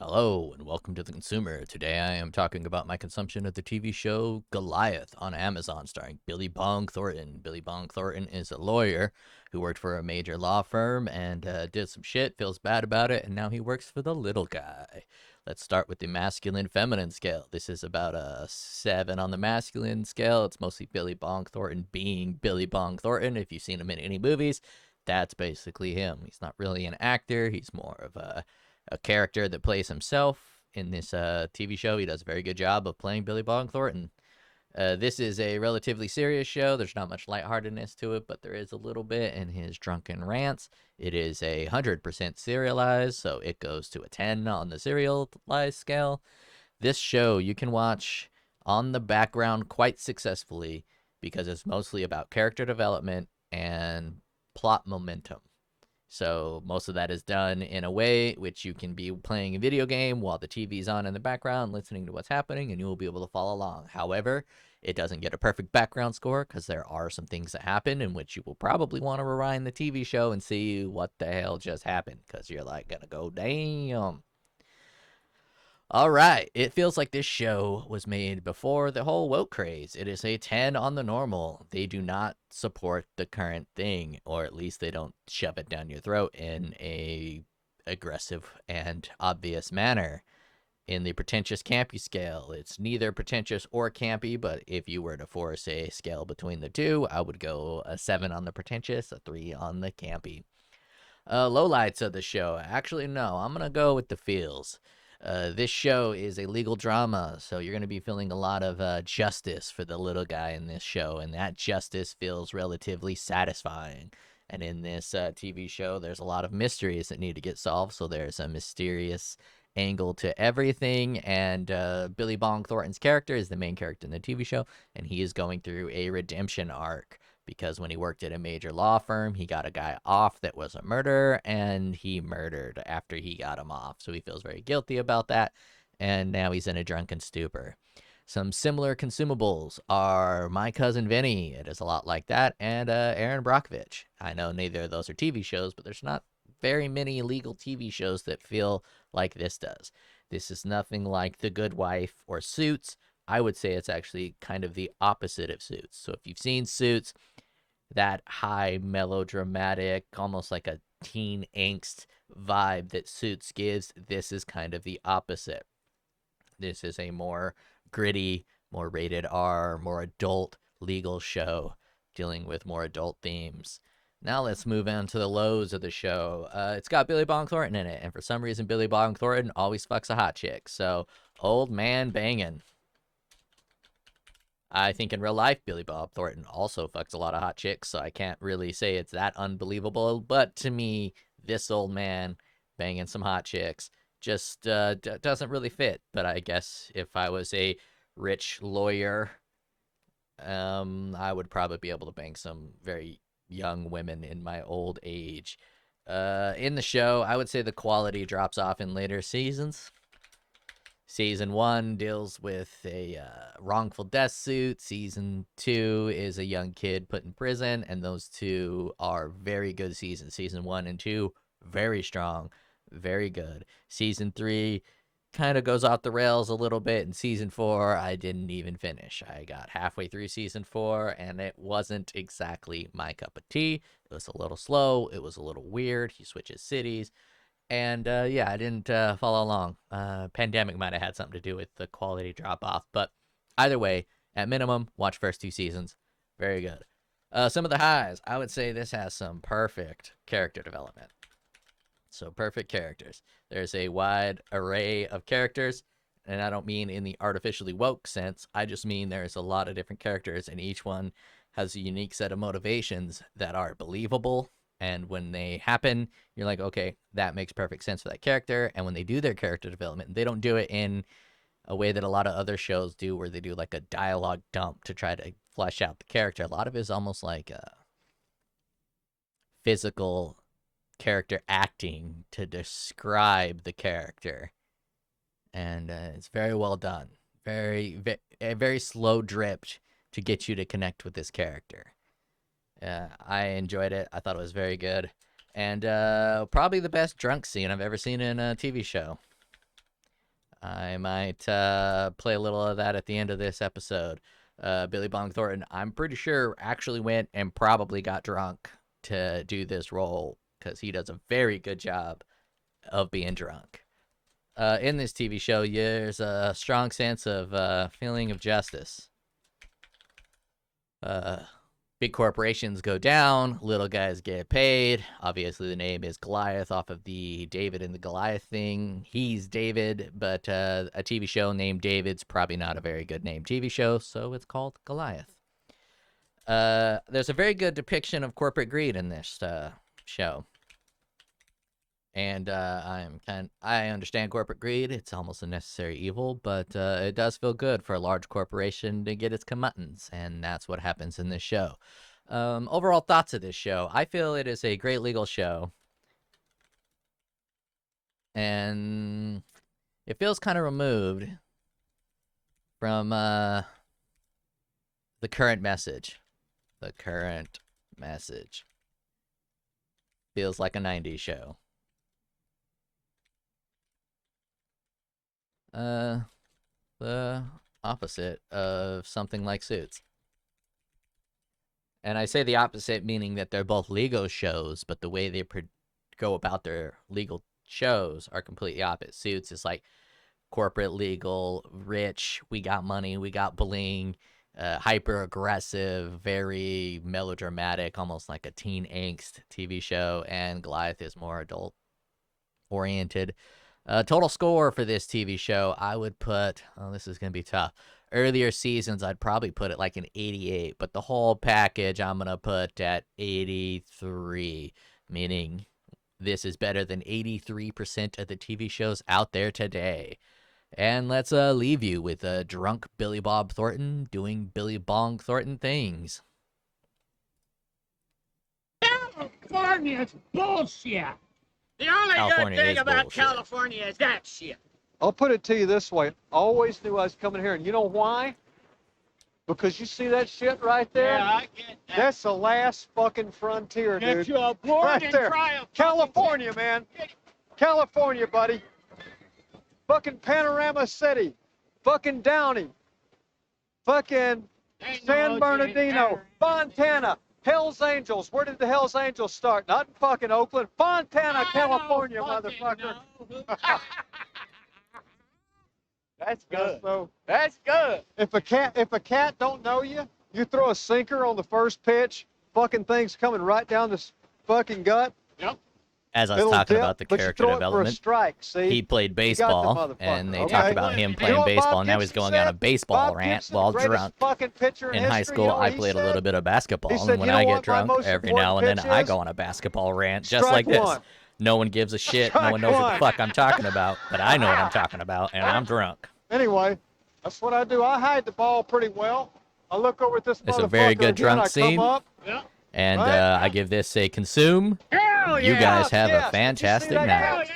Hello and welcome to The Consumer. Today I am talking about my consumption of the TV show Goliath on Amazon, starring Billy Bong Thornton. Billy Bong Thornton is a lawyer who worked for a major law firm and did some shit, feels bad about it, and now he works for the little guy. Let's start with the masculine-feminine scale. This is about a 7 on the masculine scale. It's mostly Billy Bong Thornton being Billy Bong Thornton. If you've seen him in any movies, that's basically him. He's not really an actor. He's more of a character that plays himself in this TV show. He does a very good job of playing Billy Bong Thornton. This is a relatively serious show. There's not much lightheartedness to it, but there is a little bit in his drunken rants. It is 100% serialized, so it goes to a 10 on the serialized scale. This show you can watch on the background quite successfully because it's mostly about character development and plot momentum. So most of that is done in a way which you can be playing a video game while the TV's on in the background, listening to what's happening, and you will be able to follow along. However, it doesn't get a perfect background score because there are some things that happen in which you will probably want to rewind the TV show and see what the hell just happened because you're like gonna go, damn. All right, it feels like this show was made before the whole woke craze. It is a 10 on the normal. They do not support the current thing, or at least they don't shove it down your throat in a aggressive and obvious manner. In the pretentious campy scale, it's neither pretentious or campy, but if you were to force a scale between the two, I would go a 7 on the pretentious, a 3 on the campy. Lowlights of the show. Actually, no, I'm going to go with the feels. This show is a legal drama, so you're going to be feeling a lot of justice for the little guy in this show, and that justice feels relatively satisfying. And in this TV show, there's a lot of mysteries that need to get solved, so there's a mysterious angle to everything. And Billy Bong Thornton's character is the main character in the TV show, and he is going through a redemption arc because when he worked at a major law firm, he got a guy off that was a murderer, and he murdered after he got him off. So he feels very guilty about that, and now he's in a drunken stupor. Some similar consumables are My Cousin Vinny. It is a lot like that, and Aaron Brockovich. I know neither of those are TV shows, but there's not very many legal TV shows that feel like this does. This is nothing like The Good Wife or Suits. I would say it's actually kind of the opposite of Suits. So if you've seen Suits, that high melodramatic, almost like a teen angst vibe that Suits gives, this is kind of the opposite. This is a more gritty, more rated R, more adult legal show dealing with more adult themes. Now let's move on to the lows of the show. It's got Billy Bong Thornton in it, and for some reason Billy Bong Thornton always fucks a hot chick. So old man banging. I think in real life, Billy Bob Thornton also fucks a lot of hot chicks, so I can't really say it's that unbelievable. But to me, this old man banging some hot chicks just doesn't really fit. But I guess if I was a rich lawyer, I would probably be able to bang some very young women in my old age. In the show, I would say the quality drops off in later seasons. Season 1 deals with a wrongful death suit. Season 2 is a young kid put in prison, and those two are very good seasons. Season 1 and 2, very strong, very good. Season 3 kind of goes off the rails a little bit, and Season 4 I didn't even finish. I got halfway through Season 4, and it wasn't exactly my cup of tea. It was a little slow. It was a little weird. He switches cities. And yeah, I didn't follow along. Pandemic might have had something to do with the quality drop off, but either way, at minimum, watch first 2 seasons. Very good. Some of the highs, I would say this has some perfect character development. So perfect characters. There's a wide array of characters, and I don't mean in the artificially woke sense. I just mean there's a lot of different characters, and each one has a unique set of motivations that are believable. And when they happen, you're like, okay, that makes perfect sense for that character. And when they do their character development, they don't do it in a way that a lot of other shows do, where they do like a dialogue dump to try to flesh out the character. A lot of it is almost like a physical character acting to describe the character. And it's very well done. Very slow dripped to get you to connect with this character. I enjoyed it. I thought it was very good. And probably the best drunk scene I've ever seen in a TV show. I might play a little of that at the end of this episode. Billy Bong Thornton, I'm pretty sure, actually went and probably got drunk to do this role because he does a very good job of being drunk. In this TV show, there's a strong sense of feeling of justice. Big corporations go down, little guys get paid. Obviously, the name is Goliath off of the David and the Goliath thing. He's David, but a TV show named David's probably not a very good named TV show, so it's called Goliath. There's a very good depiction of corporate greed in this show. And I understand corporate greed. It's almost a necessary evil, but it does feel good for a large corporation to get its comeuppance, and that's what happens in this show. Overall thoughts of this show. I feel it is a great legal show. And it feels kind of removed from the current message. The current message. Feels like a 90s show. The opposite of something like Suits. And I say the opposite, meaning that they're both legal shows, but the way they go about their legal shows are completely opposite. Suits is like corporate legal, rich, we got money, we got bling, hyper aggressive, very melodramatic, almost like a teen angst TV show. And Goliath is more adult oriented. Total score for this TV show, I would put, this is going to be tough. Earlier seasons, I'd probably put it like an 88, but the whole package I'm going to put at 83, meaning this is better than 83% of the TV shows out there today. And let's leave you with drunk Billy Bob Thornton doing Billy Bong Thornton things. California's bullshit. The only good thing about California is that shit. I'll put it to you this way. I always knew I was coming here, and you know why? Because you see that shit right there? Yeah, I get that. That's the last fucking frontier, dude. Get you aboard right and there. try a California, man. California, buddy. Fucking Panorama City. Fucking Downey. Fucking San Bernardino. Fontana. Hell's Angels. Where did the Hell's Angels start? Not in fucking Oakland. Fontana, California, motherfucker. That's good. So, That's good. if a cat don't know you, you throw a sinker on the first pitch, fucking thing's coming right down the fucking gut. Yep. As I was talking about the character development, strike, see? he played baseball, and they talked about him playing baseball, and now he's going on a baseball rant while drunk. In high school, I played a little bit of basketball, and when I get drunk, every now and then I go on a basketball rant, just like this. No one gives a shit. No one knows what the fuck I'm talking about, but I know what I'm talking about, and I'm drunk. Anyway, that's what I do. I hide the ball pretty well. I look over at this motherfucker. It's a very good again, drunk scene. And I give this a consume. Hell yeah. You guys have a fantastic night.